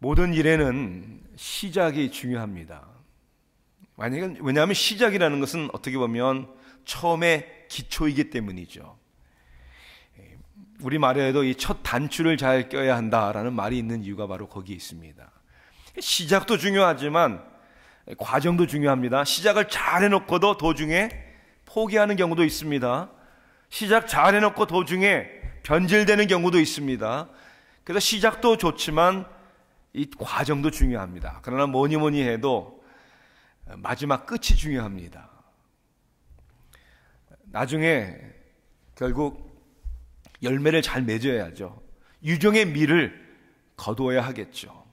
모든 일에는 시작이 중요합니다. 왜냐하면 시작이라는 것은 어떻게 보면 처음에 기초이기 때문이죠. 우리 말에도 이 첫 단추를 잘 껴야 한다라는 말이 있는 이유가 바로 거기에 있습니다. 시작도 중요하지만 과정도 중요합니다. 시작을 잘 해놓고도 도중에 포기하는 경우도 있습니다. 시작 잘 해놓고 도중에 변질되는 경우도 있습니다. 그래서 시작도 좋지만 이 과정도 중요합니다. 그러나 뭐니 해도 마지막 끝이 중요합니다. 나중에 결국 열매를 잘 맺어야죠. 유종의 미를 거두어야 하겠죠.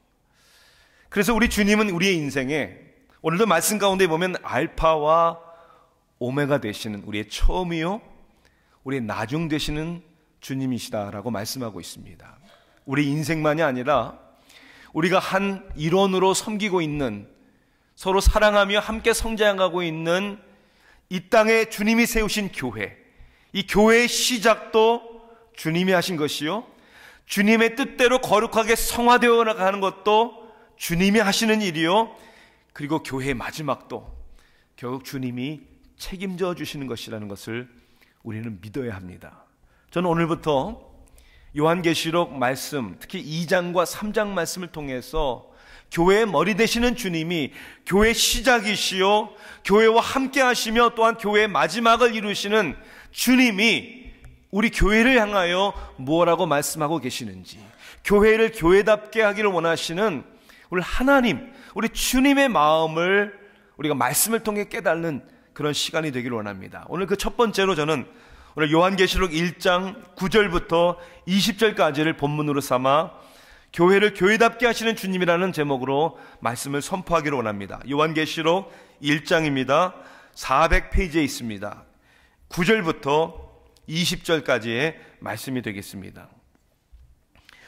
그래서 우리 주님은 우리의 인생에 오늘도 말씀 가운데 보면 알파와 오메가 되시는 우리의 처음이요 우리의 나중 되시는 주님이시다라고 말씀하고 있습니다. 우리 인생만이 아니라 우리가 한 일원으로 섬기고 있는, 서로 사랑하며 함께 성장하고 있는 이 땅에 주님이 세우신 교회, 이 교회의 시작도 주님이 하신 것이요, 주님의 뜻대로 거룩하게 성화되어 나가는 것도 주님이 하시는 일이요, 그리고 교회의 마지막도 결국 주님이 책임져 주시는 것이라는 것을 우리는 믿어야 합니다. 저는 오늘부터 요한계시록 말씀, 특히 2장과 3장 말씀을 통해서 교회의 머리 되시는 주님이 교회의 시작이시요 교회와 함께 하시며 또한 교회의 마지막을 이루시는 주님이 우리 교회를 향하여 무엇라고 말씀하고 계시는지, 교회를 교회답게 하기를 원하시는 우리 하나님, 우리 주님의 마음을 우리가 말씀을 통해 깨닫는 그런 시간이 되기를 원합니다. 오늘 그 첫 번째로 저는 오늘 요한계시록 1장 9절부터 20절까지를 본문으로 삼아 교회를 교회답게 하시는 주님이라는 제목으로 말씀을 선포하기를 원합니다. 요한계시록 1장입니다. 400페이지에 있습니다. 9절부터 20절까지의 말씀이 되겠습니다.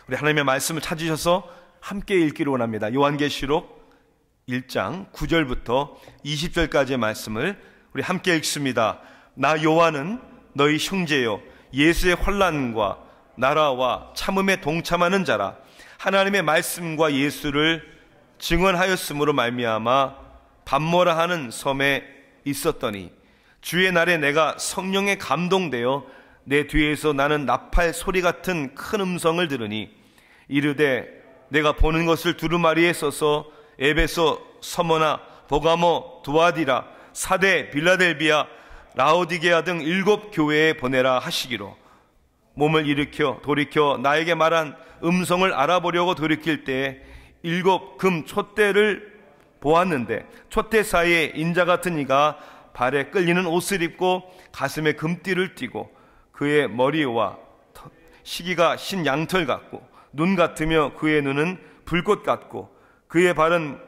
우리 하나님의 말씀을 찾으셔서 함께 읽기를 원합니다. 요한계시록 1장 9절부터 20절까지의 말씀을 우리 함께 읽습니다. 나 요한은 너희 형제요 예수의 환난과 나라와 참음에 동참하는 자라. 하나님의 말씀과 예수를 증언하였으므로 말미암아 밤모라 하는 섬에 있었더니 주의 날에 내가 성령에 감동되어 내 뒤에서 나는 나팔 소리 같은 큰 음성을 들으니 이르되 내가 보는 것을 두루마리에 써서 에베소, 서머나, 보가모, 두아디라, 사데, 빌라델비아, 라오디게아 등 7 교회에 보내라 하시기로, 몸을 일으켜 돌이켜 나에게 말한 음성을 알아보려고 돌이킬 때에 7 금 촛대를 보았는데 촛대 사이에 인자 같은 이가 발에 끌리는 옷을 입고 가슴에 금띠를 띠고 그의 머리와 시기가 신 양털 같고 눈 같으며 그의 눈은 불꽃 같고 그의 발은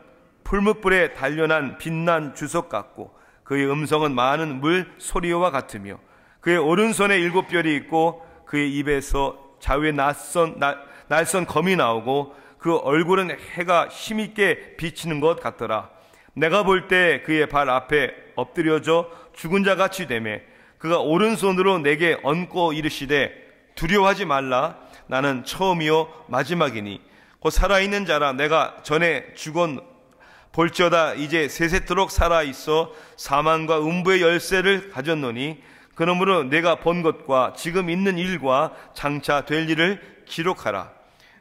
풀무불에 단련한 빛난 주석 같고 그의 음성은 많은 물 소리와 같으며 그의 오른손에 7뼈리 있고 그의 입에서 좌우에 날선 검이 나오고 그 얼굴은 해가 힘있게 비치는 것 같더라. 내가 볼 때 그의 발 앞에 엎드려져 죽은 자 같이 되매 그가 오른손으로 내게 얹고 이르시되 두려워하지 말라. 나는 처음이요 마지막이니 곧 살아있는 자라. 내가 전에 죽은 볼지어다 이제 세세토록 살아있어 사망과 음부의 열쇠를 가졌노니 그러므로 내가 본 것과 지금 있는 일과 장차 될 일을 기록하라.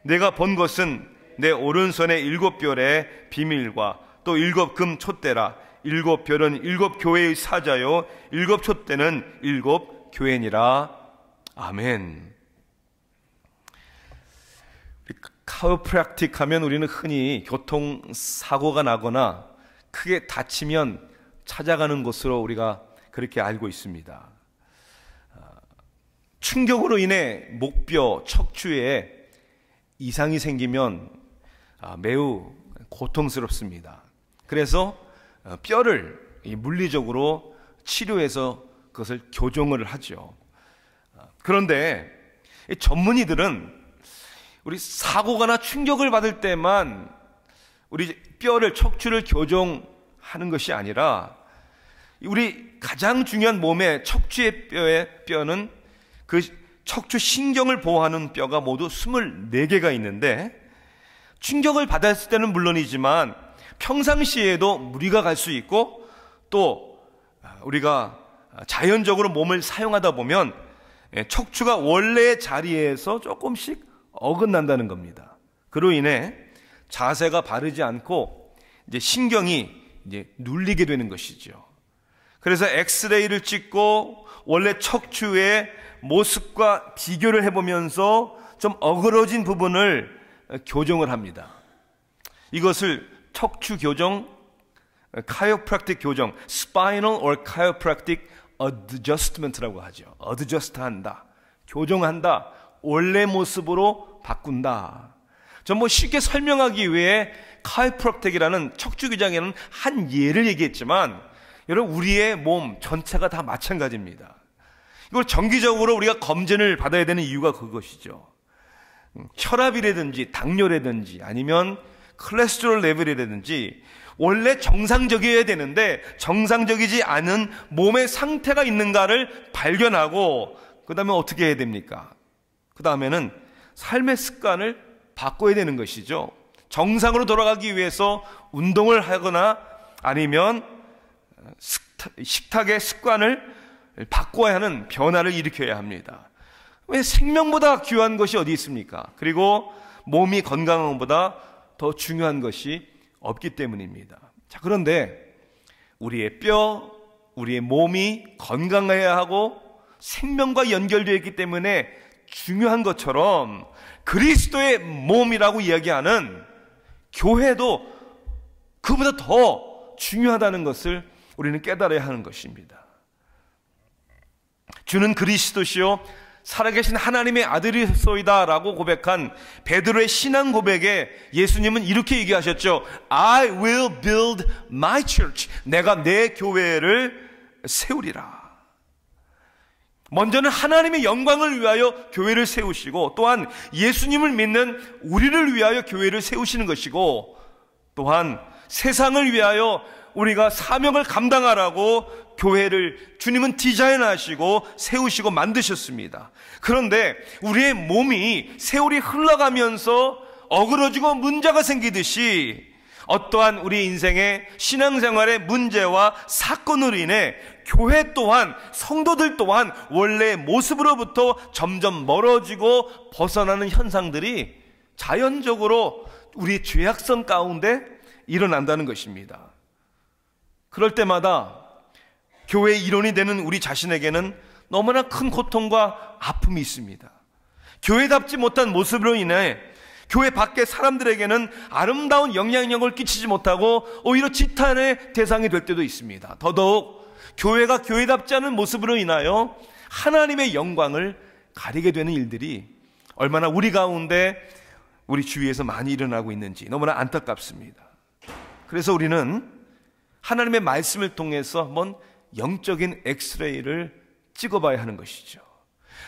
내가 본 것은 내 오른손의 7별의 비밀과 또 7 금 촛대라. 7별은 7 교회의 사자요 7 촛대는 7 교회니라. 아멘. 카우프락틱 하면 우리는 흔히 교통사고가 나거나 크게 다치면 찾아가는 곳으로 우리가 그렇게 알고 있습니다. 충격으로 인해 목뼈, 척추에 이상이 생기면 매우 고통스럽습니다. 그래서 뼈를 물리적으로 치료해서 그것을 교정을 하죠. 그런데 전문의들은 우리 사고가나 충격을 받을 때만 우리 뼈를, 척추를 교정하는 것이 아니라 우리 가장 중요한 몸의 척추의 뼈는 그 척추 신경을 보호하는 뼈가 모두 24개가 있는데 충격을 받았을 때는 물론이지만 평상시에도 무리가 갈 수 있고, 또 우리가 자연적으로 몸을 사용하다 보면 척추가 원래의 자리에서 조금씩 어긋난다는 겁니다. 그로 인해 자세가 바르지 않고 이제 신경이 이제 눌리게 되는 것이죠. 그래서 엑스레이를 찍고 원래 척추의 모습과 비교를 해보면서 좀 어그러진 부분을 교정을 합니다. 이것을 척추 교정, chiropractic 교정, spinal or chiropractic adjustment라고 하죠. adjust 한다, 교정한다, 원래 모습으로 바꾼다. 전 쉽게 설명하기 위해 chiropractic이라는 척추 교정에는 한 예를 얘기했지만, 여러분 우리의 몸 전체가 다 마찬가지입니다. 이걸 정기적으로 우리가 검진을 받아야 되는 이유가 그것이죠. 혈압이라든지 당뇨라든지 아니면 콜레스테롤 레벨이라든지 원래 정상적이어야 되는데 정상적이지 않은 몸의 상태가 있는가를 발견하고, 그 다음에 어떻게 해야 됩니까? 그 다음에는 삶의 습관을 바꿔야 되는 것이죠. 정상으로 돌아가기 위해서 운동을 하거나 아니면 식탁의 습관을 바꿔야 하는 변화를 일으켜야 합니다. 왜? 생명보다 귀한 것이 어디 있습니까? 그리고 몸이 건강한 것보다 더 중요한 것이 없기 때문입니다. 자, 그런데 우리의 뼈, 우리의 몸이 건강해야 하고 생명과 연결되어 있기 때문에 중요한 것처럼 그리스도의 몸이라고 이야기하는 교회도 그보다 더 중요하다는 것을 우리는 깨달아야 하는 것입니다. 주는 그리스도시요 살아계신 하나님의 아들이소이다 라고 고백한 베드로의 신앙 고백에 예수님은 이렇게 얘기하셨죠. I will build my church. 내가 내 교회를 세우리라. 먼저는 하나님의 영광을 위하여 교회를 세우시고, 또한 예수님을 믿는 우리를 위하여 교회를 세우시는 것이고, 또한 세상을 위하여 우리가 사명을 감당하라고 교회를 주님은 디자인하시고 세우시고 만드셨습니다. 그런데 우리의 몸이 세월이 흘러가면서 어그러지고 문제가 생기듯이 어떠한 우리 인생의 신앙생활의 문제와 사건으로 인해 교회 또한, 성도들 또한 원래의 모습으로부터 점점 멀어지고 벗어나는 현상들이 자연적으로 우리 죄악성 가운데 일어난다는 것입니다. 그럴 때마다 교회의 일원이 되는 우리 자신에게는 너무나 큰 고통과 아픔이 있습니다. 교회답지 못한 모습으로 인해 교회 밖의 사람들에게는 아름다운 영향력을 끼치지 못하고 오히려 지탄의 대상이 될 때도 있습니다. 더더욱 교회가 교회답지 않은 모습으로 인하여 하나님의 영광을 가리게 되는 일들이 얼마나 우리 가운데, 우리 주위에서 많이 일어나고 있는지 너무나 안타깝습니다. 그래서 우리는 하나님의 말씀을 통해서 한번 영적인 엑스레이를 찍어봐야 하는 것이죠.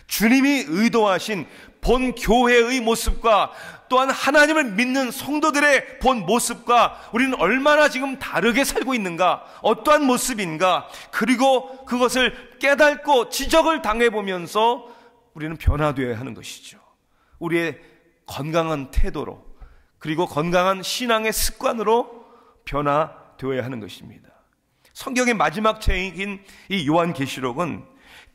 주님이 의도하신 본 교회의 모습과 또한 하나님을 믿는 성도들의 본 모습과 우리는 얼마나 지금 다르게 살고 있는가, 어떠한 모습인가, 그리고 그것을 깨닫고 지적을 당해보면서 우리는 변화되어야 하는 것이죠. 우리의 건강한 태도로, 그리고 건강한 신앙의 습관으로 변화되어야 하는 것입니다. 성경의 마지막 책인 이 요한계시록은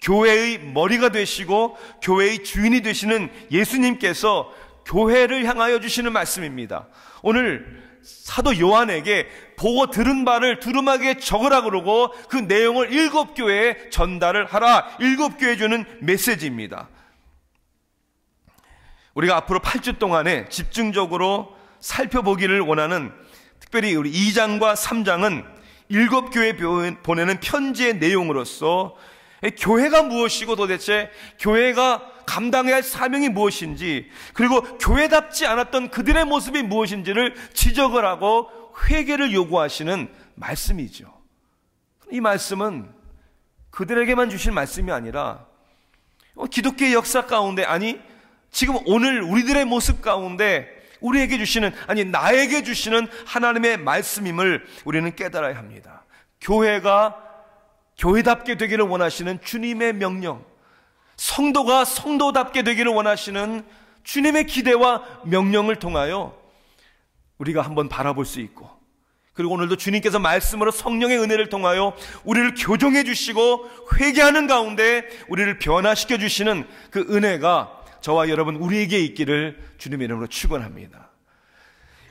교회의 머리가 되시고 교회의 주인이 되시는 예수님께서 교회를 향하여 주시는 말씀입니다. 오늘 사도 요한에게 보고 들은 바를 두루마기에 적으라 그러고 그 내용을 7교회에 전달을 하라, 7교회에 주는 메시지입니다. 우리가 앞으로 8주 동안에 집중적으로 살펴보기를 원하는, 특별히 우리 2장과 3장은 7교회에 보내는 편지의 내용으로서 교회가 무엇이고 도대체 교회가 감당해야 할 사명이 무엇인지, 그리고 교회답지 않았던 그들의 모습이 무엇인지를 지적을 하고 회개를 요구하시는 말씀이죠. 이 말씀은 그들에게만 주신 말씀이 아니라 기독교의 역사 가운데, 아니 지금 오늘 우리들의 모습 가운데 우리에게 주시는, 아니 나에게 주시는 하나님의 말씀임을 우리는 깨달아야 합니다. 교회가 교회답게 되기를 원하시는 주님의 명령, 성도가 성도답게 되기를 원하시는 주님의 기대와 명령을 통하여 우리가 한번 바라볼 수 있고, 그리고 오늘도 주님께서 말씀으로 성령의 은혜를 통하여 우리를 교정해 주시고 회개하는 가운데 우리를 변화시켜 주시는 그 은혜가 저와 여러분 우리에게 있기를 주님의 이름으로 축원합니다.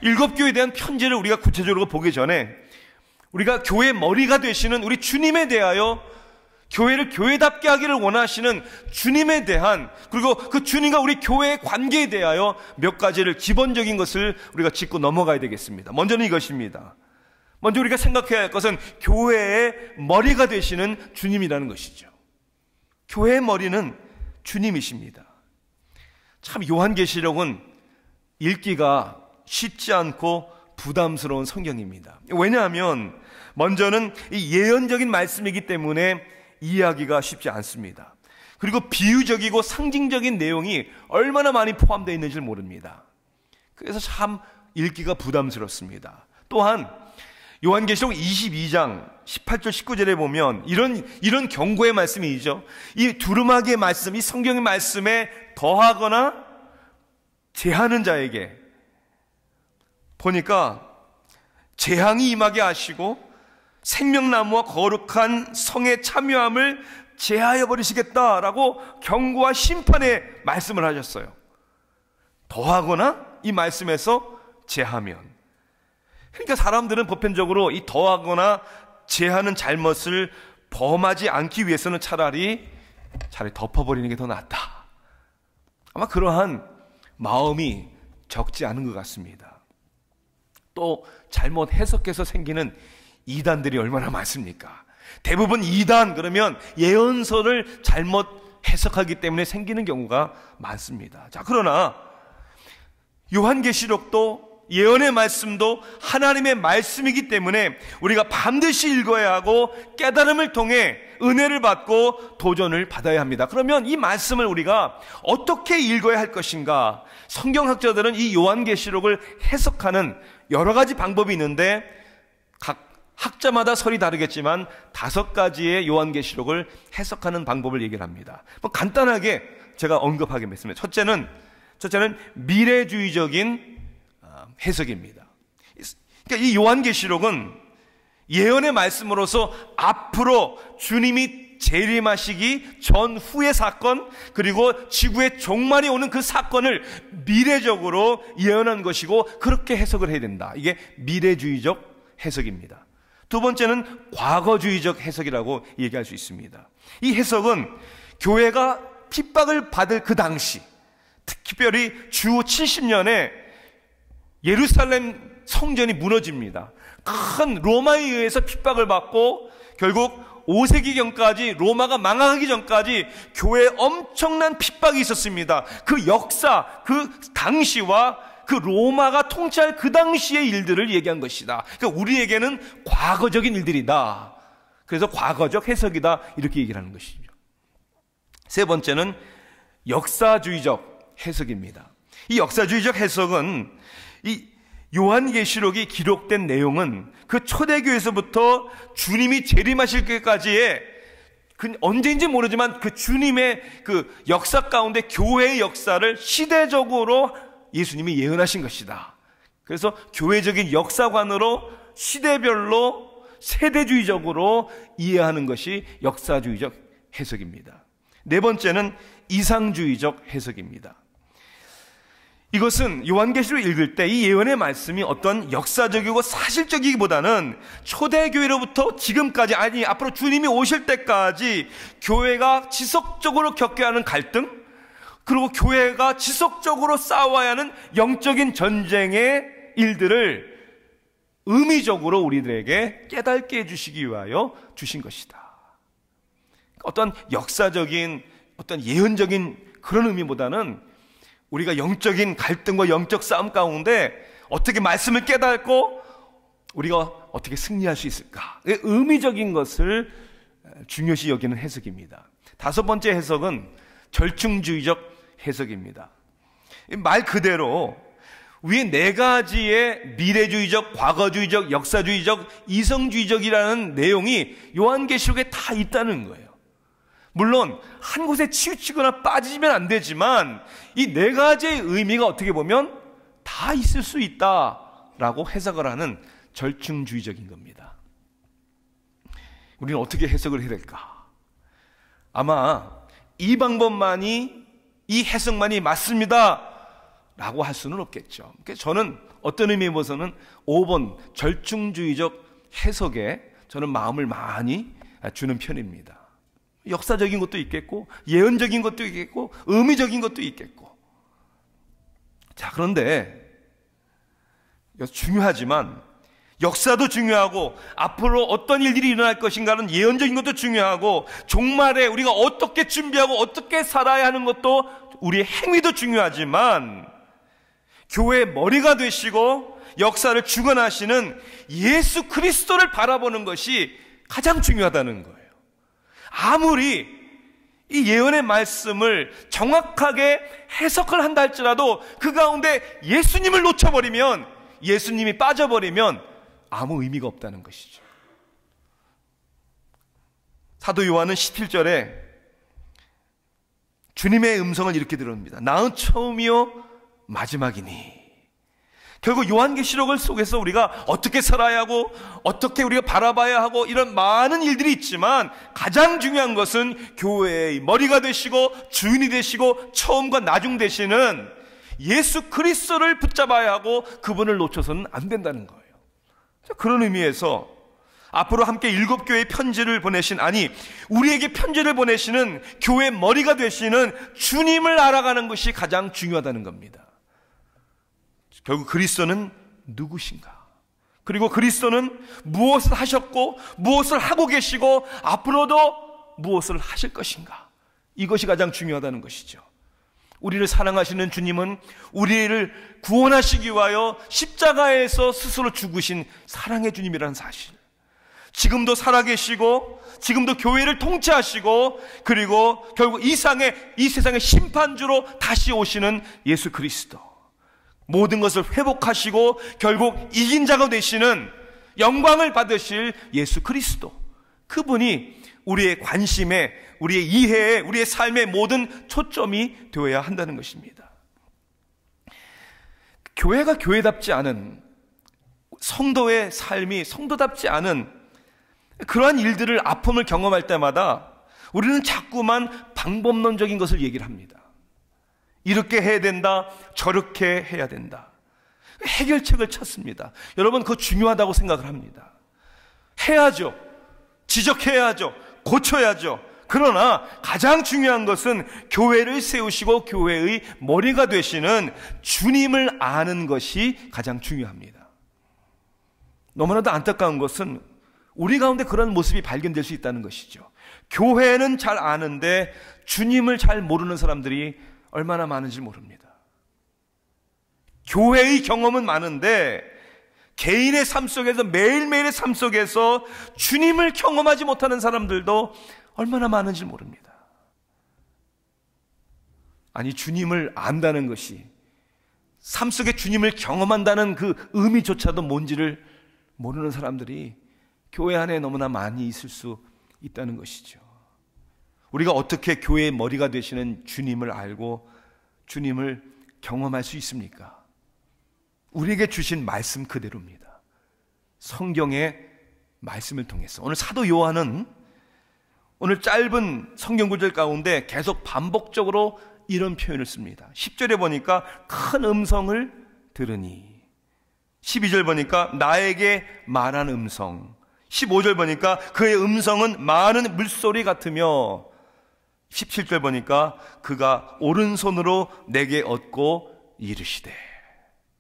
일곱 교회에 대한 편지를 우리가 구체적으로 보기 전에 우리가 교회의 머리가 되시는 우리 주님에 대하여, 교회를 교회답게 하기를 원하시는 주님에 대한, 그리고 그 주님과 우리 교회의 관계에 대하여 몇 가지를, 기본적인 것을 우리가 짚고 넘어가야 되겠습니다. 먼저는 이것입니다. 먼저 우리가 생각해야 할 것은 교회의 머리가 되시는 주님이라는 것이죠. 교회의 머리는 주님이십니다. 참 요한계시록은 읽기가 쉽지 않고 부담스러운 성경입니다. 왜냐하면 먼저는 이 예언적인 말씀이기 때문에 이해하기가 쉽지 않습니다. 그리고 비유적이고 상징적인 내용이 얼마나 많이 포함되어 있는지 모릅니다. 그래서 참 읽기가 부담스럽습니다. 또한 요한계시록 22장 18절 19절에 보면 이런 경고의 말씀이죠. 이 두루마기의 말씀, 이 성경의 말씀에 더하거나 제하는 자에게 보니까 재앙이 임하게 하시고 생명나무와 거룩한 성의 참여함을 제하여 버리시겠다라고 경고와 심판의 말씀을 하셨어요. 더하거나 이 말씀에서 제하면, 그러니까 사람들은 보편적으로 이 더하거나 제하는 잘못을 범하지 않기 위해서는 차라리 덮어버리는 게 더 낫다. 아마 그러한 마음이 적지 않은 것 같습니다. 또 잘못 해석해서 생기는 이단들이 얼마나 많습니까? 대부분 이단 그러면 예언서를 잘못 해석하기 때문에 생기는 경우가 많습니다. 자, 그러나 요한계시록도 예언의 말씀도 하나님의 말씀이기 때문에 우리가 반드시 읽어야 하고 깨달음을 통해 은혜를 받고 도전을 받아야 합니다. 그러면 이 말씀을 우리가 어떻게 읽어야 할 것인가? 성경학자들은 이 요한계시록을 해석하는 여러 가지 방법이 있는데 각 학자마다 설이 다르겠지만 5가지의 요한계시록을 해석하는 방법을 얘기를 합니다. 간단하게 제가 언급하겠습니다. 첫째는 미래주의적인 해석입니다. 그러니까 이 요한계시록은 예언의 말씀으로서 앞으로 주님이 재림하시기 전후의 사건, 그리고 지구의 종말이 오는 그 사건을 미래적으로 예언한 것이고, 그렇게 해석을 해야 된다. 이게 미래주의적 해석입니다. 두 번째는 과거주의적 해석이라고 얘기할 수 있습니다. 이 해석은 교회가 핍박을 받을 그 당시, 특별히 주 70년에 예루살렘 성전이 무너집니다. 큰 로마에 의해서 핍박을 받고 결국 5세기경까지 로마가 망하기 전까지 교회에 엄청난 핍박이 있었습니다. 그 역사, 그 당시와 그 로마가 통치할 그 당시의 일들을 얘기한 것이다. 그러니까 우리에게는 과거적인 일들이다. 그래서 과거적 해석이다. 이렇게 얘기를 하는 것이죠. 세 번째는 역사주의적 해석입니다. 이 역사주의적 해석은 이 요한계시록이 기록된 내용은 그 초대교회에서부터 주님이 재림하실 때까지의 언제인지 모르지만 그 주님의 그 역사 가운데 교회의 역사를 시대적으로 예수님이 예언하신 것이다. 그래서 교회적인 역사관으로 시대별로 세대주의적으로 이해하는 것이 역사주의적 해석입니다. 네 번째는 이상주의적 해석입니다. 이것은 요한계시록 읽을 때 이 예언의 말씀이 어떤 역사적이고 사실적이기보다는 초대교회로부터 지금까지, 아니 앞으로 주님이 오실 때까지 교회가 지속적으로 겪어야 하는 갈등, 그리고 교회가 지속적으로 싸워야 하는 영적인 전쟁의 일들을 의미적으로 우리들에게 깨닫게 해주시기 위하여 주신 것이다. 어떤 역사적인, 어떤 예언적인 그런 의미보다는 우리가 영적인 갈등과 영적 싸움 가운데 어떻게 말씀을 깨닫고 우리가 어떻게 승리할 수 있을까? 의미적인 것을 중요시 여기는 해석입니다. 다섯 번째 해석은 절충주의적 해석입니다. 말 그대로 위에 네 가지의 미래주의적, 과거주의적, 역사주의적, 이성주의적이라는 내용이 요한계시록에 다 있다는 거예요. 물론 한 곳에 치우치거나 빠지면 안 되지만 이 네 가지의 의미가 어떻게 보면 다 있을 수 있다. 라고 해석을 하는 절충주의적인 겁니다. 우리는 어떻게 해석을 해야 될까? 아마 이 방법만이, 이 해석만이 맞습니다 라고 할 수는 없겠죠. 그러니까 저는 어떤 의미에 보서는 5번 절충주의적 해석에 저는 마음을 많이 주는 편입니다. 역사적인 것도 있겠고, 예언적인 것도 있겠고, 의미적인 것도 있겠고. 자, 그런데 중요하지만 역사도 중요하고 앞으로 어떤 일들이 일어날 것인가는 예언적인 것도 중요하고, 종말에 우리가 어떻게 준비하고 어떻게 살아야 하는 것도, 우리의 행위도 중요하지만 교회의 머리가 되시고 역사를 주관하시는 예수 그리스도를 바라보는 것이 가장 중요하다는 거예요. 아무리 이 예언의 말씀을 정확하게 해석을 한다 할지라도 그 가운데 예수님을 놓쳐버리면, 예수님이 빠져버리면 아무 의미가 없다는 것이죠. 사도 요한은 17절에 주님의 음성을 이렇게 들었습니다. 나는 처음이요 마지막이니. 결국 요한계시록을 속에서 우리가 어떻게 살아야 하고 어떻게 우리가 바라봐야 하고 이런 많은 일들이 있지만, 가장 중요한 것은 교회의 머리가 되시고 주인이 되시고 처음과 나중 되시는 예수 그리스도를 붙잡아야 하고 그분을 놓쳐서는 안 된다는 거예요. 그런 의미에서 앞으로 함께 7교회의 편지를 보내신, 아니 우리에게 편지를 보내시는 교회의 머리가 되시는 주님을 알아가는 것이 가장 중요하다는 겁니다. 결국 그리스도는 누구신가? 그리고 그리스도는 무엇을 하셨고 무엇을 하고 계시고 앞으로도 무엇을 하실 것인가? 이것이 가장 중요하다는 것이죠. 우리를 사랑하시는 주님은 우리를 구원하시기 위하여 십자가에서 스스로 죽으신 사랑의 주님이라는 사실, 지금도 살아계시고 지금도 교회를 통치하시고, 그리고 결국 이 세상의 심판주로 다시 오시는 예수 그리스도, 모든 것을 회복하시고 결국 이긴 자가 되시는, 영광을 받으실 예수 그리스도, 그분이 우리의 관심에, 우리의 이해에, 우리의 삶의 모든 초점이 되어야 한다는 것입니다. 교회가 교회답지 않은, 성도의 삶이 성도답지 않은 그러한 일들을, 아픔을 경험할 때마다 우리는 자꾸만 방법론적인 것을 얘기를 합니다. 이렇게 해야 된다, 저렇게 해야 된다. 해결책을 찾습니다. 여러분, 그거 중요하다고 생각을 합니다. 해야죠. 지적해야죠. 고쳐야죠. 그러나 가장 중요한 것은 교회를 세우시고 교회의 머리가 되시는 주님을 아는 것이 가장 중요합니다. 너무나도 안타까운 것은 우리 가운데 그런 모습이 발견될 수 있다는 것이죠. 교회는 잘 아는데 주님을 잘 모르는 사람들이 얼마나 많은지 모릅니다. 교회의 경험은 많은데 개인의 삶 속에서, 매일매일의 삶 속에서 주님을 경험하지 못하는 사람들도 얼마나 많은지 모릅니다. 아니, 주님을 안다는 것이, 삶 속에 주님을 경험한다는 그 의미조차도 뭔지를 모르는 사람들이 교회 안에 너무나 많이 있을 수 있다는 것이죠. 우리가 어떻게 교회의 머리가 되시는 주님을 알고 주님을 경험할 수 있습니까? 우리에게 주신 말씀 그대로입니다. 성경의 말씀을 통해서. 오늘 사도 요한은 오늘 짧은 성경 구절 가운데 계속 반복적으로 이런 표현을 씁니다. 10절에 보니까 큰 음성을 들으니, 12절 보니까 나에게 말한 음성, 15절 보니까 그의 음성은 많은 물소리 같으며, 17절 보니까 그가 오른손으로 내게 얻고 이르시되.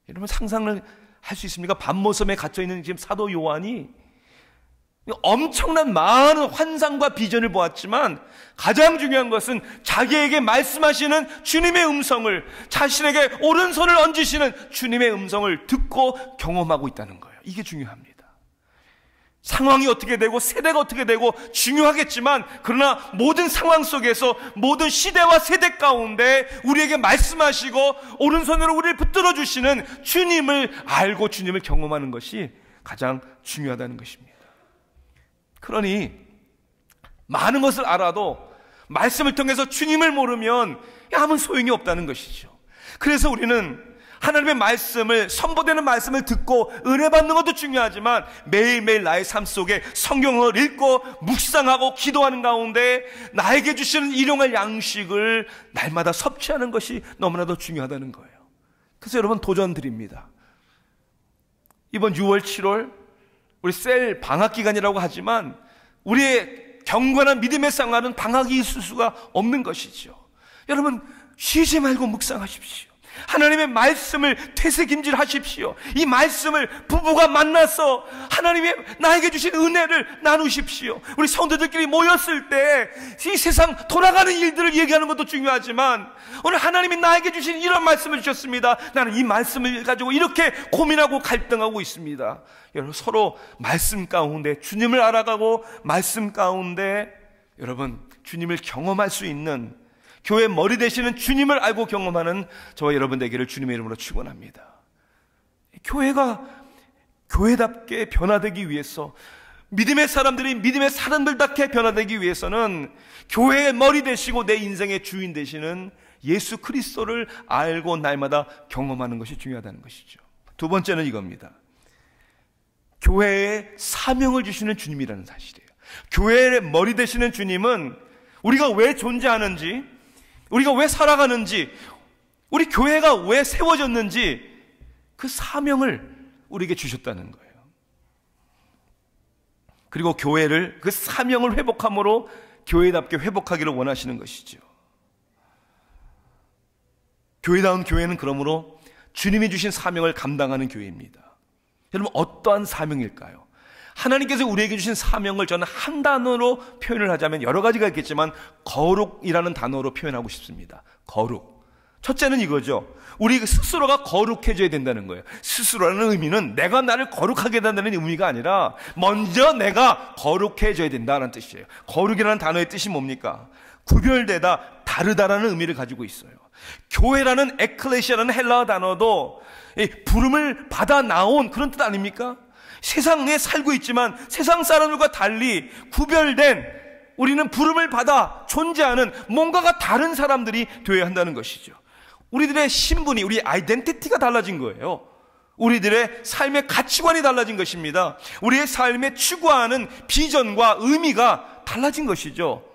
여러분, 상상을 할 수 있습니까? 밤모섬에 갇혀있는 지금 사도 요한이 엄청난 많은 환상과 비전을 보았지만 가장 중요한 것은 자기에게 말씀하시는 주님의 음성을, 자신에게 오른손을 얹으시는 주님의 음성을 듣고 경험하고 있다는 거예요. 이게 중요합니다. 상황이 어떻게 되고 세대가 어떻게 되고 중요하겠지만, 그러나 모든 상황 속에서, 모든 시대와 세대 가운데 우리에게 말씀하시고 오른손으로 우리를 붙들어 주시는 주님을 알고 주님을 경험하는 것이 가장 중요하다는 것입니다. 그러니 많은 것을 알아도 말씀을 통해서 주님을 모르면 아무 소용이 없다는 것이죠. 그래서 우리는 하나님의 말씀을, 선포되는 말씀을 듣고 은혜 받는 것도 중요하지만 매일매일 나의 삶 속에 성경을 읽고 묵상하고 기도하는 가운데 나에게 주시는 일용할 양식을 날마다 섭취하는 것이 너무나도 중요하다는 거예요. 그래서 여러분 도전 드립니다. 이번 6월, 7월 우리 셀 방학 기간이라고 하지만 우리의 경건한 믿음의 생활은 방학이 있을 수가 없는 것이죠. 여러분 쉬지 말고 묵상하십시오. 하나님의 말씀을 되새김질하십시오. 이 말씀을 부부가 만나서 하나님의 나에게 주신 은혜를 나누십시오. 우리 성도들끼리 모였을 때 이 세상 돌아가는 일들을 얘기하는 것도 중요하지만 오늘 하나님이 나에게 주신 이런 말씀을 주셨습니다. 나는 이 말씀을 가지고 이렇게 고민하고 갈등하고 있습니다. 여러분 서로 말씀 가운데 주님을 알아가고 말씀 가운데 여러분 주님을 경험할 수 있는 교회 머리 되시는 주님을 알고 경험하는 저와 여러분 되기를 주님의 이름으로 축원합니다. 교회가 교회답게 변화되기 위해서, 믿음의 사람들이 믿음의 사람들답게 변화되기 위해서는 교회의 머리 되시고 내 인생의 주인 되시는 예수 그리스도를 알고 날마다 경험하는 것이 중요하다는 것이죠. 두 번째는 이겁니다. 교회에 사명을 주시는 주님이라는 사실이에요. 교회의 머리 되시는 주님은 우리가 왜 존재하는지, 우리가 왜 살아가는지, 우리 교회가 왜 세워졌는지 그 사명을 우리에게 주셨다는 거예요. 그리고 교회를 그 사명을 회복함으로 교회답게 회복하기를 원하시는 것이죠. 교회다운 교회는 그러므로 주님이 주신 사명을 감당하는 교회입니다. 여러분 어떠한 사명일까요? 하나님께서 우리에게 주신 사명을 저는 한 단어로 표현을 하자면 여러 가지가 있겠지만 거룩이라는 단어로 표현하고 싶습니다. 거룩. 첫째는 이거죠. 우리 스스로가 거룩해져야 된다는 거예요. 스스로라는 의미는 내가 나를 거룩하게 된다는 의미가 아니라 먼저 내가 거룩해져야 된다는 뜻이에요. 거룩이라는 단어의 뜻이 뭡니까? 구별되다, 다르다라는 의미를 가지고 있어요. 교회라는 에클레시아라는 헬라어 단어도 부름을 받아 나온 그런 뜻 아닙니까? 세상에 살고 있지만 세상 사람들과 달리 구별된, 우리는 부름을 받아 존재하는 뭔가가 다른 사람들이 되어야 한다는 것이죠. 우리들의 신분이, 우리 아이덴티티가 달라진 거예요. 우리들의 삶의 가치관이 달라진 것입니다. 우리의 삶에 추구하는 비전과 의미가 달라진 것이죠.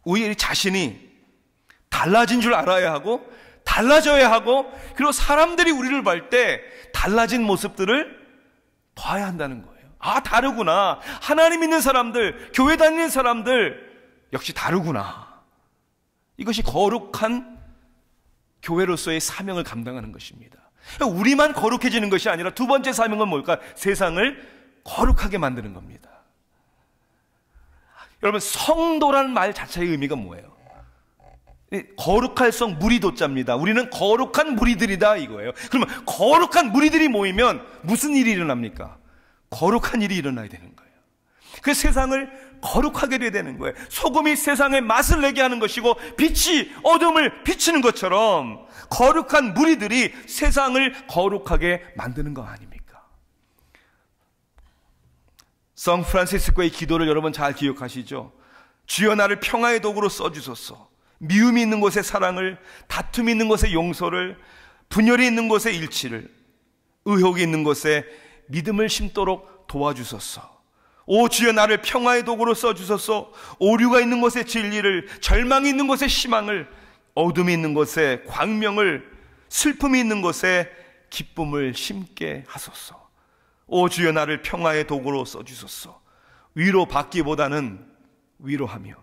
우리 자신이 달라진 줄 알아야 하고 달라져야 하고, 그리고 사람들이 우리를 볼 때 달라진 모습들을 봐야 한다는 거예요. 아, 다르구나. 하나님 믿는 사람들, 교회 다니는 사람들 역시 다르구나. 이것이 거룩한 교회로서의 사명을 감당하는 것입니다. 우리만 거룩해지는 것이 아니라 두 번째 사명은 뭘까? 세상을 거룩하게 만드는 겁니다. 여러분 성도라는 말 자체의 의미가 뭐예요? 거룩할 성 무리도자입니다. 우리는 거룩한 무리들이다 이거예요. 그러면 거룩한 무리들이 모이면 무슨 일이 일어납니까? 거룩한 일이 일어나야 되는 거예요. 그 세상을 거룩하게 돼야 되는 거예요. 소금이 세상에 맛을 내게 하는 것이고 빛이 어둠을 비치는 것처럼 거룩한 무리들이 세상을 거룩하게 만드는 거 아닙니까? 성 프란시스코의 기도를 여러분 잘 기억하시죠? 주여 나를 평화의 도구로 써주소서. 미움이 있는 곳에 사랑을, 다툼이 있는 곳에 용서를, 분열이 있는 곳에 일치를, 의혹이 있는 곳에 믿음을 심도록 도와주소서. 오 주여 나를 평화의 도구로 써주소서. 오류가 있는 곳에 진리를, 절망이 있는 곳에 희망을, 어둠이 있는 곳에 광명을, 슬픔이 있는 곳에 기쁨을 심게 하소서. 오 주여 나를 평화의 도구로 써주소서. 위로받기보다는 위로하며,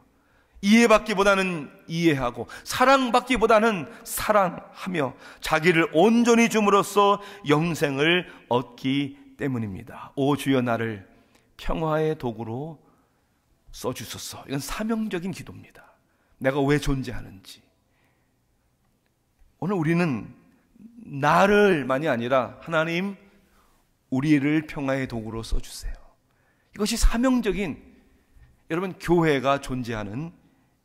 이해받기보다는 이해하고, 사랑받기보다는 사랑하며 자기를 온전히 줌으로써 영생을 얻기 때문입니다. 오 주여 나를 평화의 도구로 써주소서. 이건 사명적인 기도입니다. 내가 왜 존재하는지. 오늘 우리는 나를만이 아니라 하나님 우리를 평화의 도구로 써주세요. 이것이 사명적인 여러분 교회가 존재하는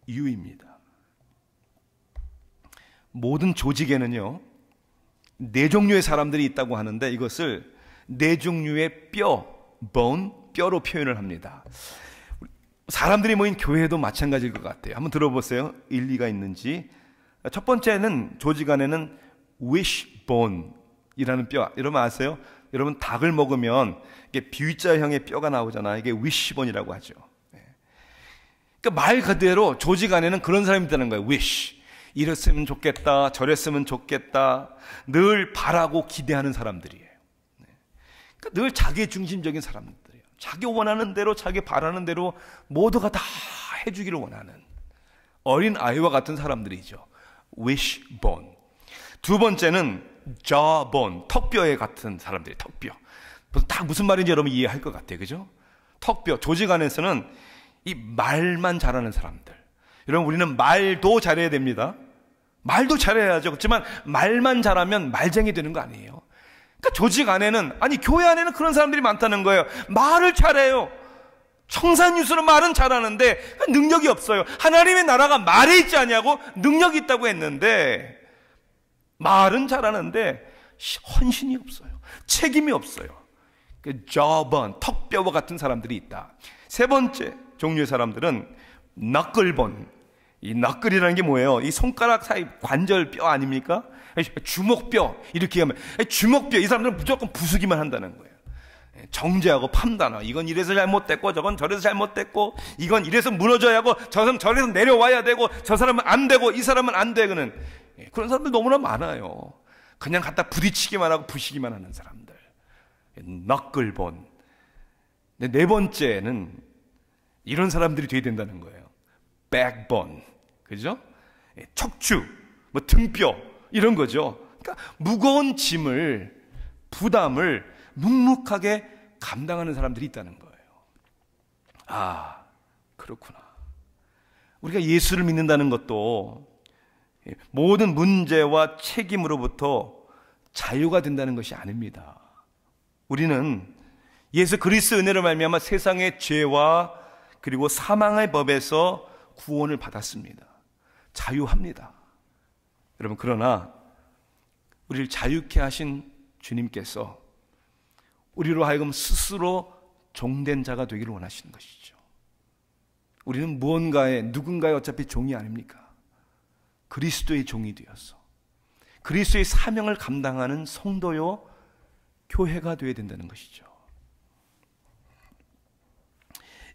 이유입니다. 모든 조직에는요 4종류의 사람들이 있다고 하는데 이것을 4종류의 뼈, bone, 뼈로 표현을 합니다. 사람들이 모인 교회도 마찬가지일 것 같아요. 한번 들어보세요. 일리가 있는지. 첫 번째는 조직 안에는 wishbone이라는 뼈, 여러분 아세요? 여러분 닭을 먹으면 이게 V자형의 뼈가 나오잖아요. 이게 wishbone이라고 하죠. 그러니까 말 그대로 조직 안에는 그런 사람이 있다는 거예요. wish, 이랬으면 좋겠다, 저랬으면 좋겠다, 늘 바라고 기대하는 사람들이에요. 그러니까 늘 자기 중심적인 사람들이에요. 자기 원하는 대로, 자기 바라는 대로 모두가 다 해주기를 원하는 어린 아이와 같은 사람들이죠. wishbone. 두 번째는 jawbone, 턱뼈에 같은 사람들이, 턱뼈. 다 무슨 말인지 여러분 이해할 것 같아요, 그죠? 턱뼈. 조직 안에서는 이 말만 잘하는 사람들. 여러분, 우리는 말도 잘해야 됩니다. 말도 잘해야죠. 그렇지만 말만 잘하면 말쟁이 되는 거 아니에요. 그러니까 조직 안에는, 아니 교회 안에는 그런 사람들이 많다는 거예요. 말을 잘해요. 청산유수로 말은 잘하는데 능력이 없어요. 하나님의 나라가 말에 있지 않냐고, 능력이 있다고 했는데 말은 잘하는데 헌신이 없어요. 책임이 없어요. 그 jawbone, 턱뼈와 같은 사람들이 있다. 세 번째 종류의 사람들은 knucklebone. 이 knuckle이라는 게 뭐예요? 이 손가락 사이 관절 뼈 아닙니까? 주먹뼈, 이렇게 하면 주먹뼈. 이 사람들은 무조건 부수기만 한다는 거예요. 정죄하고 판단하고, 이건 이래서 잘못됐고 저건 저래서 잘못됐고, 이건 이래서 무너져야 하고 저 사람은 저래서 내려와야 되고, 저 사람은 안 되고 이 사람은 안 되고는, 그런 사람들 너무나 많아요. 그냥 갖다 부딪히기만 하고 부시기만 하는 사람들, knucklebone. 네 번째는 이런 사람들이 돼야 된다는 거예요. backbone, 그죠? 척추, 뭐 등뼈, 이런 거죠. 그러니까 무거운 짐을, 부담을 묵묵하게 감당하는 사람들이 있다는 거예요. 아, 그렇구나. 우리가 예수를 믿는다는 것도 모든 문제와 책임으로부터 자유가 된다는 것이 아닙니다. 우리는 예수 그리스도의 은혜로 말미암아 세상의 죄와 그리고 사망의 법에서 구원을 받았습니다. 자유합니다. 여러분, 그러나 우리를 자유케 하신 주님께서 우리로 하여금 스스로 종된 자가 되기를 원하시는 것이죠. 우리는 무언가의, 누군가의 어차피 종이 아닙니까? 그리스도의 종이 되어서 그리스도의 사명을 감당하는 성도요, 교회가 되어야 된다는 것이죠.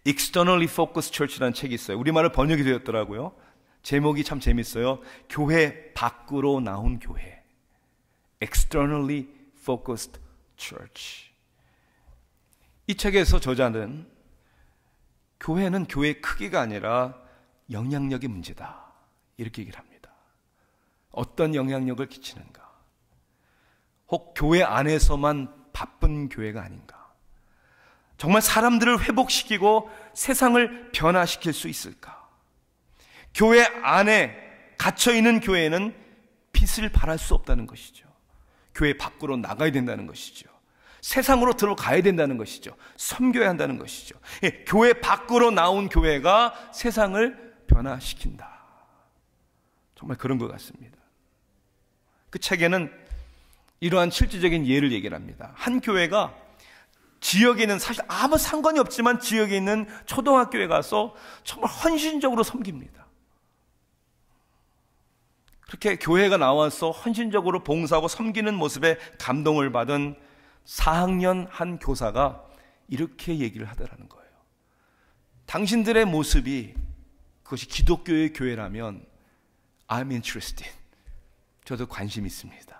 Externally Focused Church라는 책이 있어요. 우리말로 번역이 되었더라고요. 제목이 참 재밌어요. 교회 밖으로 나온 교회. Externally Focused Church. 이 책에서 저자는 교회는 교회의 크기가 아니라 영향력의 문제다, 이렇게 얘기를 합니다. 어떤 영향력을 끼치는가? 혹 교회 안에서만 바쁜 교회가 아닌가? 정말 사람들을 회복시키고 세상을 변화시킬 수 있을까? 교회 안에 갇혀있는 교회는 빛을 발할 수 없다는 것이죠. 교회 밖으로 나가야 된다는 것이죠. 세상으로 들어가야 된다는 것이죠. 섬겨야 한다는 것이죠. 교회 밖으로 나온 교회가 세상을 변화시킨다. 정말 그런 것 같습니다. 그 책에는 이러한 실질적인 예를 얘기를 합니다. 한 교회가 지역에 있는, 사실 아무 상관이 없지만 지역에 있는 초등학교에 가서 정말 헌신적으로 섬깁니다. 그렇게 교회가 나와서 헌신적으로 봉사하고 섬기는 모습에 감동을 받은 4학년 한 교사가 이렇게 얘기를 하더라는 거예요. 당신들의 모습이 그것이 기독교의 교회라면 I'm interested. 저도 관심 있습니다.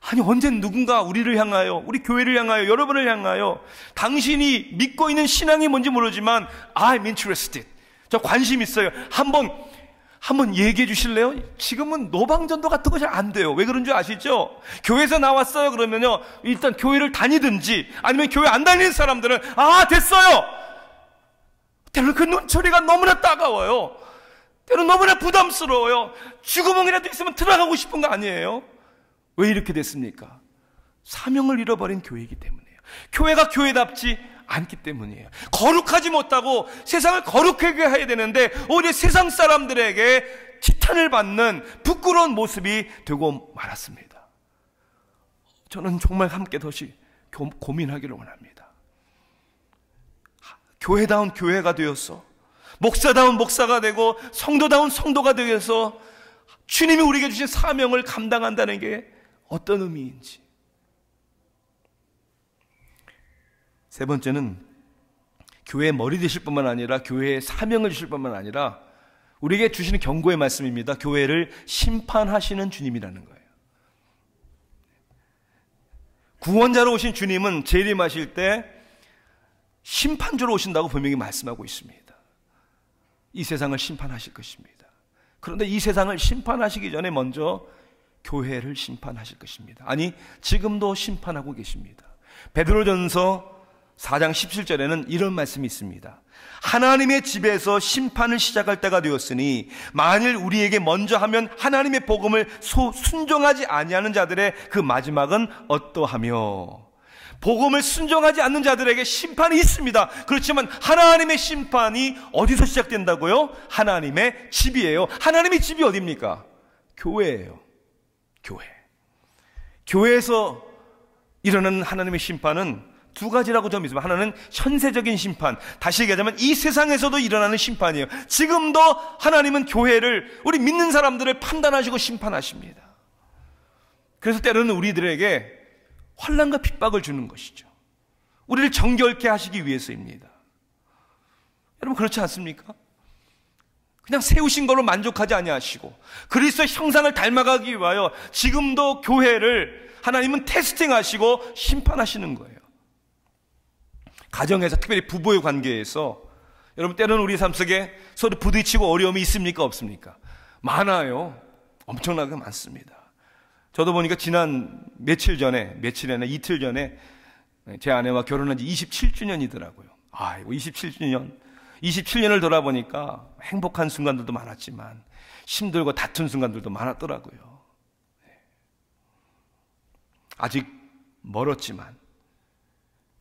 아니, 언젠 누군가 우리를 향하여, 우리 교회를 향하여, 여러분을 향하여 당신이 믿고 있는 신앙이 뭔지 모르지만 I'm interested. 저 관심 있어요. 한번 얘기해 주실래요? 지금은 노방전도 같은 거 잘 안 돼요. 왜 그런 줄 아시죠? 교회에서 나왔어요 그러면요, 일단 교회를 다니든지, 아니면 교회 안 다니는 사람들은 됐어요. 때로는 그 눈초리가 너무나 따가워요. 때로는 너무나 부담스러워요. 쥐구멍이라도 있으면 들어가고 싶은 거 아니에요? 왜 이렇게 됐습니까? 사명을 잃어버린 교회이기 때문이에요. 교회가 교회답지 않기 때문이에요. 거룩하지 못하고 세상을 거룩하게 해야 되는데 오히려 세상 사람들에게 지탄을 받는 부끄러운 모습이 되고 말았습니다. 저는 정말 함께 다시 고민하기를 원합니다. 교회다운 교회가 되어서, 목사다운 목사가 되고, 성도다운 성도가 되어서 주님이 우리에게 주신 사명을 감당한다는 게 어떤 의미인지. 세 번째는 교회의 머리 되실 뿐만 아니라 교회의 사명을 주실 뿐만 아니라 우리에게 주시는 경고의 말씀입니다. 교회를 심판하시는 주님이라는 거예요. 구원자로 오신 주님은 재림하실 때 심판주로 오신다고 분명히 말씀하고 있습니다. 이 세상을 심판하실 것입니다. 그런데 이 세상을 심판하시기 전에 먼저 교회를 심판하실 것입니다. 아니, 지금도 심판하고 계십니다. 베드로전서 4장 17절에는 이런 말씀이 있습니다. 하나님의 집에서 심판을 시작할 때가 되었으니 만일 우리에게 먼저 하면 하나님의 복음을 순종하지 아니하는 자들의 그 마지막은 어떠하며. 복음을 순종하지 않는 자들에게 심판이 있습니다. 그렇지만 하나님의 심판이 어디서 시작된다고요? 하나님의 집이에요. 하나님의 집이 어디입니까? 교회예요. 교회. 교회에서 일어나는 하나님의 심판은 두 가지라고 좀 있습니다. 하나는 현세적인 심판, 다시 얘기하자면 이 세상에서도 일어나는 심판이에요. 지금도 하나님은 교회를, 우리 믿는 사람들을 판단하시고 심판하십니다. 그래서 때로는 우리들에게 환난과 핍박을 주는 것이죠. 우리를 정결케 하시기 위해서입니다. 여러분, 그렇지 않습니까? 그냥 세우신 걸로 만족하지 아니하시고 그리스도의 형상을 닮아가기 위하여 지금도 교회를 하나님은 테스팅하시고 심판하시는 거예요. 가정에서, 특별히 부부의 관계에서 여러분, 때로는 우리 삶 속에 서로 부딪히고 어려움이 있습니까? 없습니까? 많아요. 엄청나게 많습니다. 저도 보니까 지난 이틀 전에 제 아내와 결혼한 지 27주년이더라고요. 아이고, 27년을 돌아보니까 행복한 순간들도 많았지만 힘들고 다툰 순간들도 많았더라고요. 아직 멀었지만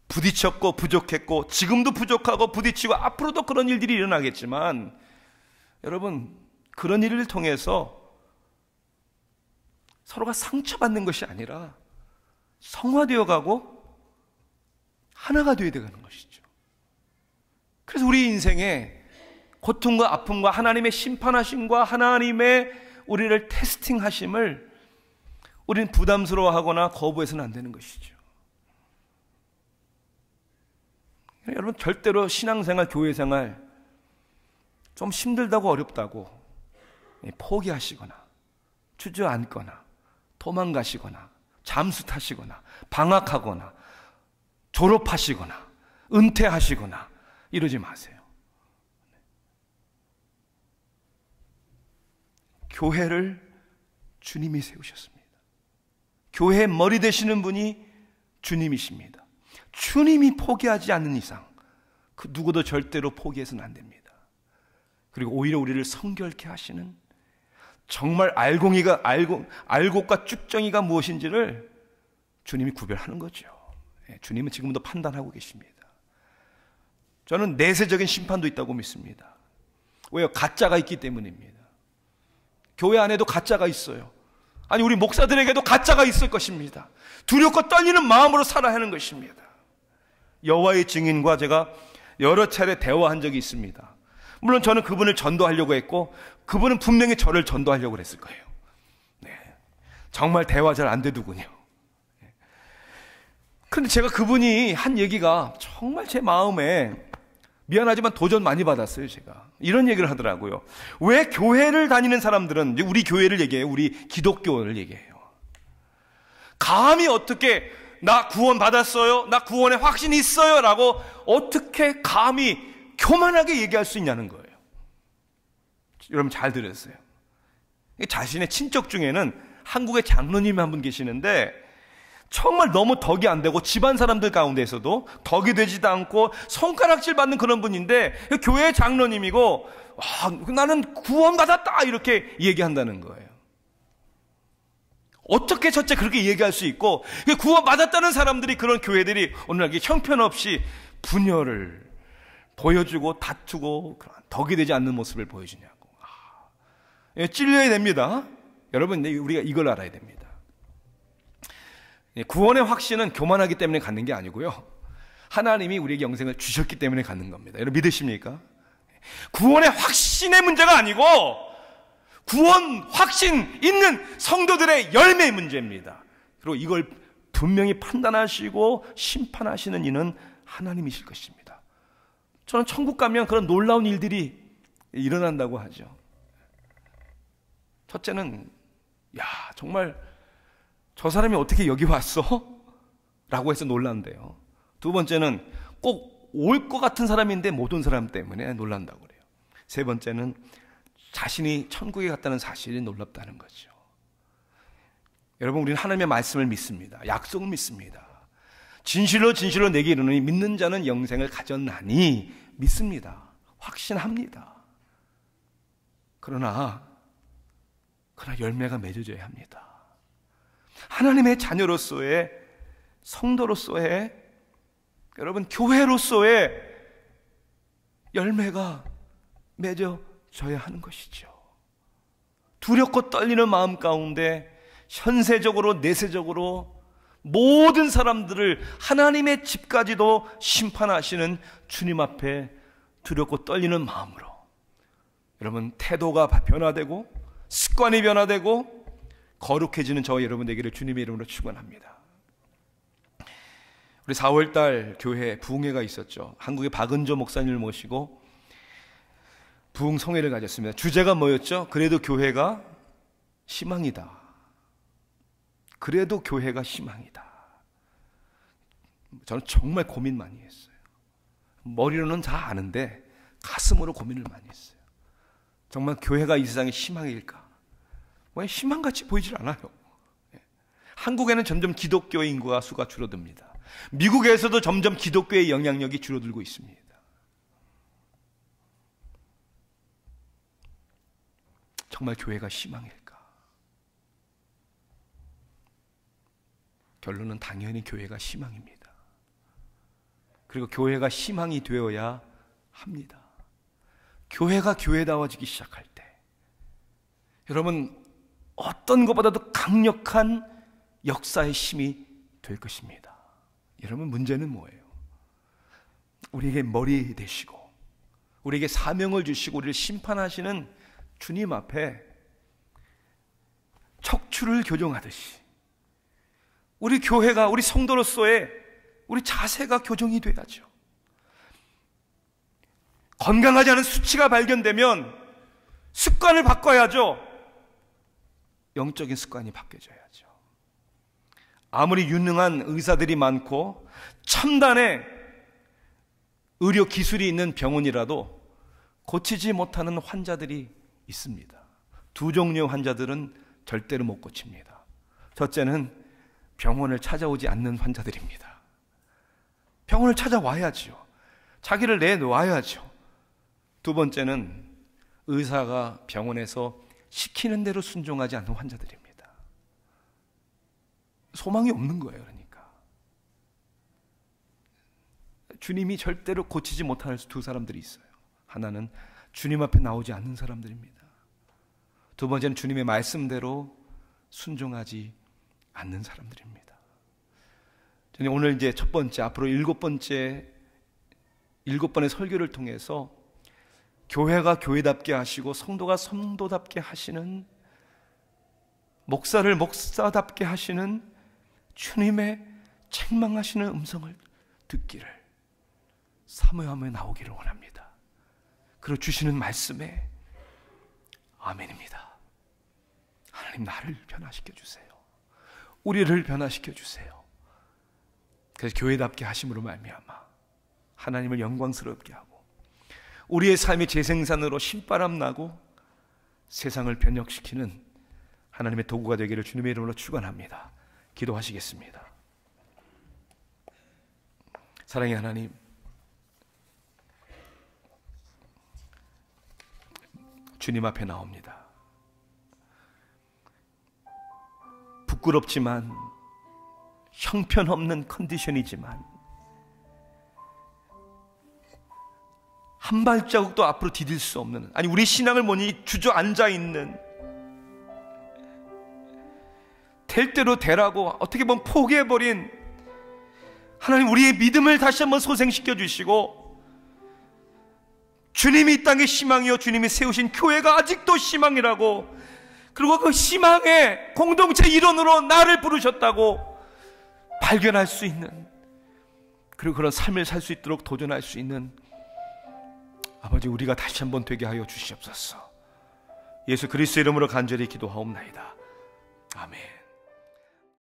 부딪혔고 부족했고 지금도 부족하고 부딪히고 앞으로도 그런 일들이 일어나겠지만 여러분, 그런 일을 통해서 서로가 상처받는 것이 아니라 성화되어 가고 하나가 되어야 되는 것이죠. 그래서 우리 인생에 고통과 아픔과 하나님의 심판하심과 하나님의 우리를 테스팅하심을 우리는 부담스러워하거나 거부해서는 안 되는 것이죠. 여러분, 절대로 신앙생활, 교회생활 좀 힘들다고 어렵다고 포기하시거나 주저앉거나 도망가시거나 잠수 타시거나 방학하거나 졸업하시거나 은퇴하시거나 이러지 마세요. 교회를 주님이 세우셨습니다. 교회의 머리 되시는 분이 주님이십니다. 주님이 포기하지 않는 이상 그 누구도 절대로 포기해서는 안 됩니다. 그리고 오히려 우리를 성결케 하시는, 정말 알곡과 쭉정이가 무엇인지를 주님이 구별하는 거죠. 주님은 지금도 판단하고 계십니다. 저는 내세적인 심판도 있다고 믿습니다. 왜요? 가짜가 있기 때문입니다. 교회 안에도 가짜가 있어요. 아니, 우리 목사들에게도 가짜가 있을 것입니다. 두렵고 떨리는 마음으로 살아야 하는 것입니다. 여호와의 증인과 제가 여러 차례 대화한 적이 있습니다. 물론 저는 그분을 전도하려고 했고 그분은 분명히 저를 전도하려고 했을 거예요. 네, 정말 대화 잘 안 되더군요. 그런데 제가 그분이 한 얘기가 정말 제 마음에 미안하지만 도전 많이 받았어요. 제가 이런 얘기를 하더라고요. 왜 교회를 다니는 사람들은, 우리 교회를 얘기해요, 우리 기독교를 얘기해요, 감히 어떻게 나 구원 받았어요, 나 구원의 확신이 있어요 라고 어떻게 감히 교만하게 얘기할 수 있냐는 거예요. 여러분 잘 들으세요. 자신의 친척 중에는 한국의 장로님이 한 분 계시는데 정말 너무 덕이 안 되고 집안 사람들 가운데서도 덕이 되지도 않고 손가락질 받는 그런 분인데 교회 장로님이고 나는 구원받았다 이렇게 얘기한다는 거예요. 어떻게 첫째 그렇게 얘기할 수 있고 구원받았다는 사람들이, 그런 교회들이 오늘날 형편없이 분열을 보여주고 다투고 덕이 되지 않는 모습을 보여주냐고. 찔려야 됩니다. 여러분, 우리가 이걸 알아야 됩니다. 구원의 확신은 교만하기 때문에 갖는 게 아니고요, 하나님이 우리에게 영생을 주셨기 때문에 갖는 겁니다. 여러분 믿으십니까? 구원의 확신의 문제가 아니고 구원, 확신 있는 성도들의 열매의 문제입니다. 그리고 이걸 분명히 판단하시고 심판하시는 이는 하나님이실 것입니다. 저는 천국 가면 그런 놀라운 일들이 일어난다고 하죠. 첫째는 정말 저 사람이 어떻게 여기 왔어? 라고 해서 놀란대요. 두 번째는 꼭 올 것 같은 사람인데 못 온 사람 때문에 놀란다고 그래요. 세 번째는 자신이 천국에 갔다는 사실이 놀랍다는 거죠. 여러분, 우리는 하나님의 말씀을 믿습니다. 약속을 믿습니다. 진실로 진실로 내게 이르노니 믿는 자는 영생을 가졌나니 믿습니다. 확신합니다. 그러나 열매가 맺어져야 합니다. 하나님의 자녀로서의, 성도로서의, 여러분 교회로서의 열매가 맺어져야 하는 것이죠. 두렵고 떨리는 마음 가운데 현세적으로 내세적으로 모든 사람들을 하나님의 집까지도 심판하시는 주님 앞에 두렵고 떨리는 마음으로 여러분 태도가 변화되고 습관이 변화되고 거룩해지는 저와 여러분 되기를 주님의 이름으로 축원합니다. 우리 4월달 교회 부흥회가 있었죠. 한국의 박은조 목사님을 모시고 부흥성회를 가졌습니다. 주제가 뭐였죠? 그래도 교회가 희망이다. 그래도 교회가 희망이다. 저는 정말 고민 많이 했어요. 머리로는 다 아는데 가슴으로 고민을 많이 했어요. 정말 교회가 이 세상의 희망일까? 왜 희망같이 보이질 않아요. 한국에는 점점 기독교의 인구가 수가 줄어듭니다. 미국에서도 점점 기독교의 영향력이 줄어들고 있습니다. 정말 교회가 희망일까? 결론은 당연히 교회가 희망입니다. 그리고 교회가 희망이 되어야 합니다. 교회가 교회다워지기 시작할 때 여러분 어떤 것보다도 강력한 역사의 힘이 될 것입니다. 여러분 문제는 뭐예요? 우리에게 머리 되시고 우리에게 사명을 주시고 우리를 심판하시는 주님 앞에 척추를 교정하듯이 우리 교회가 우리 성도로서의 우리 자세가 교정이 돼야죠. 건강하지 않은 수치가 발견되면 습관을 바꿔야죠. 영적인 습관이 바뀌어져야죠. 아무리 유능한 의사들이 많고 첨단의 의료 기술이 있는 병원이라도 고치지 못하는 환자들이 있습니다. 두 종류의 환자들은 절대로 못 고칩니다. 첫째는 병원을 찾아오지 않는 환자들입니다. 병원을 찾아와야죠. 자기를 내놓아야죠. 두 번째는 의사가 병원에서 시키는 대로 순종하지 않는 환자들입니다. 소망이 없는 거예요. 그러니까 주님이 절대로 고치지 못할 두 사람들이 있어요. 하나는 주님 앞에 나오지 않는 사람들입니다. 두 번째는 주님의 말씀대로 순종하지 않는 사람들입니다. 저는 오늘 이제 첫 번째, 앞으로 일곱 번의 설교를 통해서 교회가 교회답게 하시고 성도가 성도답게 하시는, 목사를 목사답게 하시는 주님의 책망하시는 음성을 듣기를 사모하며 나오기를 원합니다. 그리고 주시는 말씀에 아멘입니다. 하나님 나를 변화시켜 주세요. 우리를 변화시켜 주세요. 그래서 교회답게 하심으로 말미암아 하나님을 영광스럽게 하고 우리의 삶이 재생산으로 신바람 나고 세상을 변혁시키는 하나님의 도구가 되기를 주님의 이름으로 축원합니다. 기도하시겠습니다. 사랑의 하나님, 주님 앞에 나옵니다. 부끄럽지만 형편없는 컨디션이지만 한 발자국도 앞으로 디딜 수 없는, 아니 우리 신앙을 보니 주저앉아 있는, 될 대로 되라고 어떻게 보면 포기해버린 하나님, 우리의 믿음을 다시 한번 소생시켜 주시고 주님이 이 땅의 희망이요 주님이 세우신 교회가 아직도 희망이라고 그리고 그 희망의 공동체 일원으로 나를 부르셨다고 발견할 수 있는, 그리고 그런 삶을 살 수 있도록 도전할 수 있는 아버지, 우리가 다시 한번 되게 하여 주시옵소서. 예수 그리스도의 이름으로 간절히 기도하옵나이다. 아멘.